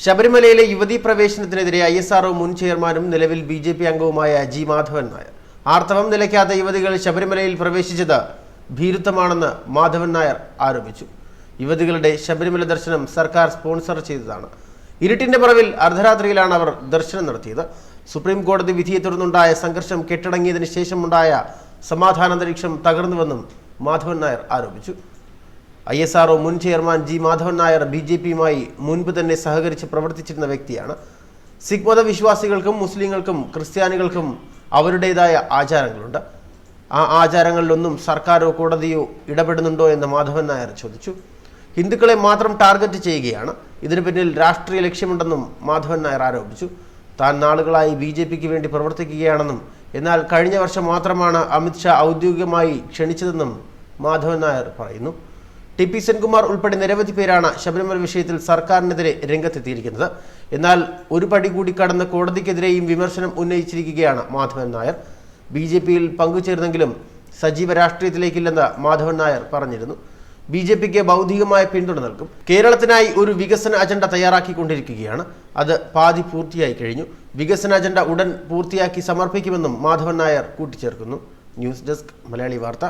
ശബരിമലയിലെ യുവതീ പ്രവേശനത്തിനെതിരെ ISRO മുൻ ചെയർമാനും നിലവിൽ BJP അംഗവുമായ G. മാധവൻ നായർ ആർത്തവം നിലയ്ക്കാത്ത യുവതികൾ ശബരിമലയിൽ പ്രവേശിച്ചത് ഭീരുത്വമാണെന്ന് മാധവൻ നായർ ആരോപിച്ചു. യുവതികളുടെ ശബരിമല ദർശനം സർക്കാർ സ്പോൺസർ ചെയ്തതാണ്. ഇരുട്ടിന്റെ മറവിൽ അർദ്ധരാത്രിയിലാണ് അവർ ദർശനം നടത്തിയത്. സുപ്രീം കോടതി വിധിയെ തുടർന്നുണ്ടായ സംഘർഷം കെട്ടടങ്ങിയതിനു ശേഷമുണ്ടായ സമാധാനാന്തരീക്ഷം തകർന്നുവെന്നും മാധവൻ നായർ ആരോപിച്ചു. ISRO മുൻ ചെയർമാൻ G. മാധവൻ നായർ BJPയുമായി മുൻപ് തന്നെ സഹകരിച്ച് പ്രവർത്തിച്ചിരുന്ന വ്യക്തിയാണ്. സിഖ് മത വിശ്വാസികൾക്കും മുസ്ലിങ്ങൾക്കും ക്രിസ്ത്യാനികൾക്കും അവരുടേതായ ആചാരങ്ങളുണ്ട്. ആ ആചാരങ്ങളിലൊന്നും സർക്കാരോ കോടതിയോ ഇടപെടുന്നുണ്ടോ എന്ന് മാധവൻ നായർ ചോദിച്ചു. ഹിന്ദുക്കളെ മാത്രം ടാർഗറ്റ് ചെയ്യുകയാണ്, ഇതിനു പിന്നിൽ രാഷ്ട്രീയ ലക്ഷ്യമുണ്ടെന്നും മാധവൻ നായർ ആരോപിച്ചു. താൻ നാളുകളായി BJPക്ക് വേണ്ടി പ്രവർത്തിക്കുകയാണെന്നും എന്നാൽ കഴിഞ്ഞ വർഷം മാത്രമാണ് അമിത്ഷാ ഔദ്യോഗികമായി ക്ഷണിച്ചതെന്നും മാധവൻ നായർ പറയുന്നു. TP സെൻകുമാർ ഉൾപ്പെടെ നിരവധി പേരാണ് ശബരിമല വിഷയത്തിൽ സർക്കാരിനെതിരെ രംഗത്തെത്തിയിരിക്കുന്നത്. എന്നാൽ ഒരു പടി കൂടി കടന്ന് കോടതിക്കെതിരെയും വിമർശനം ഉന്നയിച്ചിരിക്കുകയാണ് മാധവൻ നായർ. BJPയിൽ പങ്കുചേർന്നെങ്കിലും സജീവ രാഷ്ട്രീയത്തിലേക്കില്ലെന്ന് മാധവൻ നായർ പറഞ്ഞിരുന്നു. BJPക്ക് ഭൗതികമായ പിന്തുണ നൽകും. കേരളത്തിനായി ഒരു വികസന അജണ്ട തയ്യാറാക്കിക്കൊണ്ടിരിക്കുകയാണ്. അത് പാതി പൂർത്തിയായി കഴിഞ്ഞു. വികസന അജണ്ട ഉടൻ പൂർത്തിയാക്കി സമർപ്പിക്കുമെന്നും മാധവൻ നായർ കൂട്ടിച്ചേർക്കുന്നു. ന്യൂസ് ഡെസ്ക് മലയാളി വാർത്ത.